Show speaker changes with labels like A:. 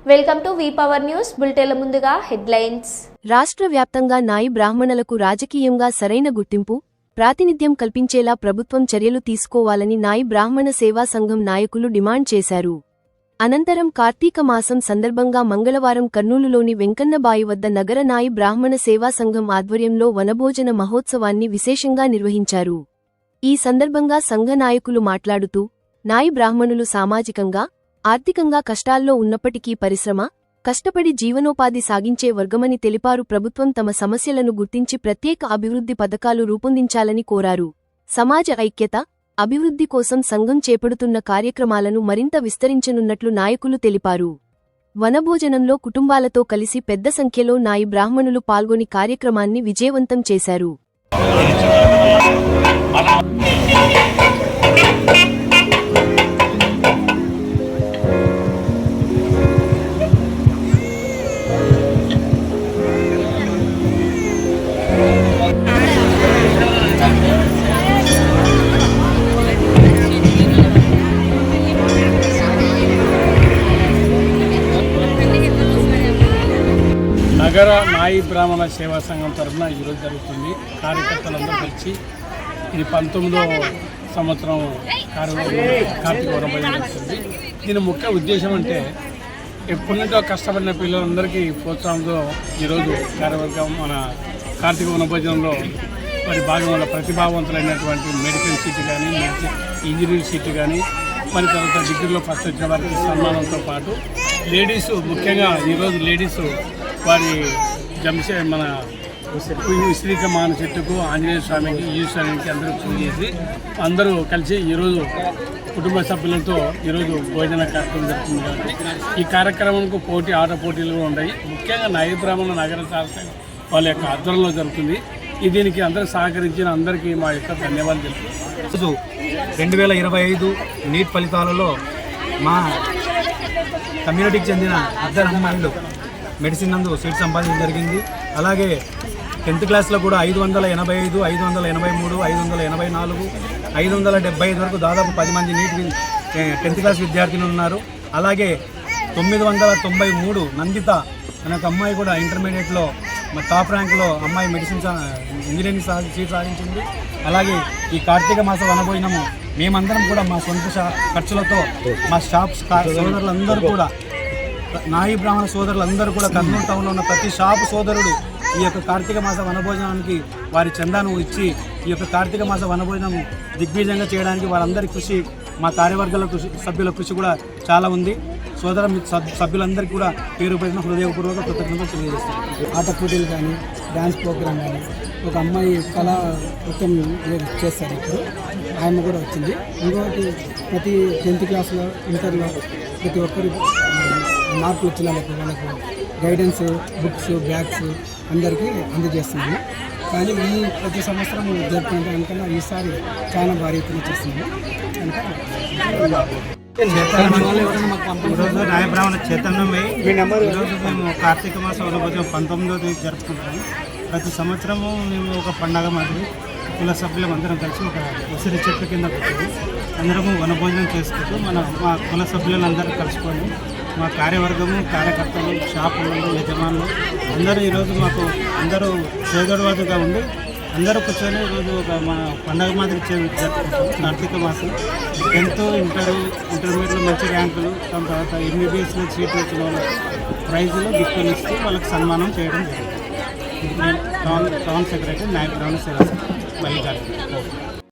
A: Welcome to V power news బులెటిన్ల ముందుగా headlines.
B: రాష్ట్ర వ్యాప్తంగా నాయి బ్రాహ్మణులకు రాజకీయంగా సరైన గుర్తింపు, ప్రాతినిధ్యం కల్పించేలా ప్రభుత్వం చర్యలు తీసుకోవాలని నాయి బ్రాహ్మణ సేవా సంఘం నాయకులు డిమాండ్ చేశారు. అనంతరం కార్తీక మాసం సందర్భంగా మంగళవారం కర్నూలులోని వెంకన్నబాయి వద్ద నగర నాయి బ్రాహ్మణ సేవా సంఘం ఆధ్వర్యంలో వనభోజన మహోత్సవాన్ని విశేషంగా నిర్వహించారు. ఈ సందర్భంగా సంఘ నాయకులు మాట్లాడుతూ, నాయి బ్రాహ్మణులు సామాజికంగా, ఆర్థికంగా కష్టాల్లో ఉన్నప్పటికీ పరిశ్రమ, కష్టపడి జీవనోపాధి సాగించే వర్గమని తెలిపారు. ప్రభుత్వం తమ సమస్యలను గుర్తించి ప్రత్యేక అభివృద్ధి పథకాలు రూపొందించాలని కోరారు. సమాజ ఐక్యత, అభివృద్ధి కోసం సంఘం చేపడుతున్న కార్యక్రమాలను మరింత విస్తరించనున్నట్లు నాయకులు తెలిపారు. వనభోజనంలో కుటుంబాలతో కలిసి పెద్ద సంఖ్యలో నాయి బ్రాహ్మణులు పాల్గొని కార్యక్రమాన్ని విజయవంతం చేశారు.
C: నగర నాయి బ్రాహ్మణ సేవా సంఘం తరఫున ఈరోజు జరుగుతుంది. కార్యకర్తలందరూ కలిసి ఇది 19వ సంవత్సరం కార్తీక వనభోజనం జరుగుతుంది. దీని ముఖ్య ఉద్దేశం అంటే ఎప్పటి నుంచో కష్టపడిన పిల్లలందరికీ ప్రోత్సాహంతో ఈరోజు కార్యవర్గం మన కార్తీక వనభోజనంలో మరి భాగంలో ప్రతిభావంతులైనటువంటి మెడికల్ సీట్ కానీ, ఇంజనీరింగ్ సీట్ కానీ, మరి తర్వాత డిగ్రీలో ఫస్ట్ వచ్చిన వారికి సన్మానంతో పాటు లేడీసు, ముఖ్యంగా ఈరోజు లేడీసు వారి మన విశ్రీక మాన చెట్టుకు, ఆంజనేయ స్వామికి, ఈశ్వరునికి అందరూ పూజ చేసి అందరూ కలిసి ఈరోజు కుటుంబ సభ్యులతో ఈరోజు భోజన కార్యక్రమం జరుగుతుంది. కాబట్టి ఈ కార్యక్రమంకు ఆట పోటీలు కూడా ఉన్నాయి. ముఖ్యంగా నాయి బ్రాహ్మణ నగర శాసన వాళ్ళ యొక్క ఆధ్వర్యంలో జరుగుతుంది. దీనికి అందరూ సహకరించిన అందరికీ మా యొక్క ధన్యవాదాలు తెలుపుతూ
D: 2025 నీట్ ఫలితాలలో మా కమ్యూనిటీకి చెందిన ఇద్దరు అమ్మాయిలు మెడిసిన్ నందు సీట్ సంపాదించడం జరిగింది. అలాగే 10th క్లాస్లో కూడా 585, 583, 584, 575 వరకు దాదాపు 10 మంది నీట్ 10th క్లాస్ విద్యార్థులు ఉన్నారు. అలాగే 993 నందిత అనే ఒక అమ్మాయి కూడా ఇంటర్మీడియట్లో టాప్ ర్యాంక్లో అమ్మాయి మెడిసిన్ ఇంజనీరింగ్ సీట్ సాధించింది. అలాగే ఈ కార్తీక మాస వనభోజనము మేమందరం కూడా మా సొంత ఖర్చులతో మా షాప్స్ సోదరులందరూ కూడా, నాయి బ్రాహ్మణ సోదరులందరూ కూడా కర్నూలు టౌన్లో ఉన్న ప్రతి షాపు సోదరుడు ఈ యొక్క కార్తీక మాస వనభోజనానికి వారి చందాను ఇచ్చి ఈ యొక్క కార్తీక మాస వనభోజనం దిగ్విజయంగా చేయడానికి వారందరి కృషి, మా కార్యవర్గాల కృషి, సభ్యుల కృషి కూడా చాలా ఉంది. సోదర సభ్యులందరికీ కూడా పేరు పెట్టిన హృదయపూర్వక కృతజ్ఞతలు తెలియజేస్తారు.
E: ఆట పోటీలు కానీ, డ్యాన్స్ ప్రోగ్రామ్ కానీ, ఒక అమ్మాయి కళా నృత్యం చేస్తారు. ఇప్పుడు ఆయన కూడా వచ్చింది. ఇంకొకటి ప్రతి 10th క్లాస్లో, ఇంటర్లో ప్రతి ఒక్కరి మార్కులు వచ్చిన వాళ్ళకు గైడెన్స్, బుక్స్, బ్యాగ్స్ అందరికీ అందజేస్తున్నాము. కానీ ఈ ప్రతి సంవత్సరం జరుపుకుంటే అనుకున్నా ఈసారి చాలా భారీ ఎత్తున చేస్తున్నాము.
D: ఈరోజు నాయ బ్రాహ్మణ చైతన్యమై ఈరోజు మేము కార్తీక మాసం వనభోజనం 19వ తేదీ జరుపుకుంటాము. ప్రతి సంవత్సరము మేము ఒక పండగ మాదిరి కుల సభ్యులం అందరం కలిసి ఒక ఉసిరి చెట్టు కింద కూర్చొని అందరము వనభోజనం చేసుకుంటూ మా కుల సభ్యులందరూ కలుసుకొని మా కార్యవర్గము, కార్యకర్తలు, షాపులు, యజమానులు అందరూ ఈరోజు మాకు అందరూ చేదోడువాదుగా ఉండి అందరూ కూర్చొని ఈరోజు ఒక మా పండగ మాదిరి జరుపుకుంటాం. కార్తీక మాసం 10th, ఇంటర్మీడియట్లో మంచి ర్యాంకులు, దాని తర్వాత MBBSలో సీట్లు వచ్చిన వాళ్ళ ప్రైజులు, గిఫ్టులు ఇస్తూ వాళ్ళకి సన్మానం చేయడం జరిగింది. టౌన్ సెక్రటరీ నాయి బ్రాహ్మణ సేవా సంఘం.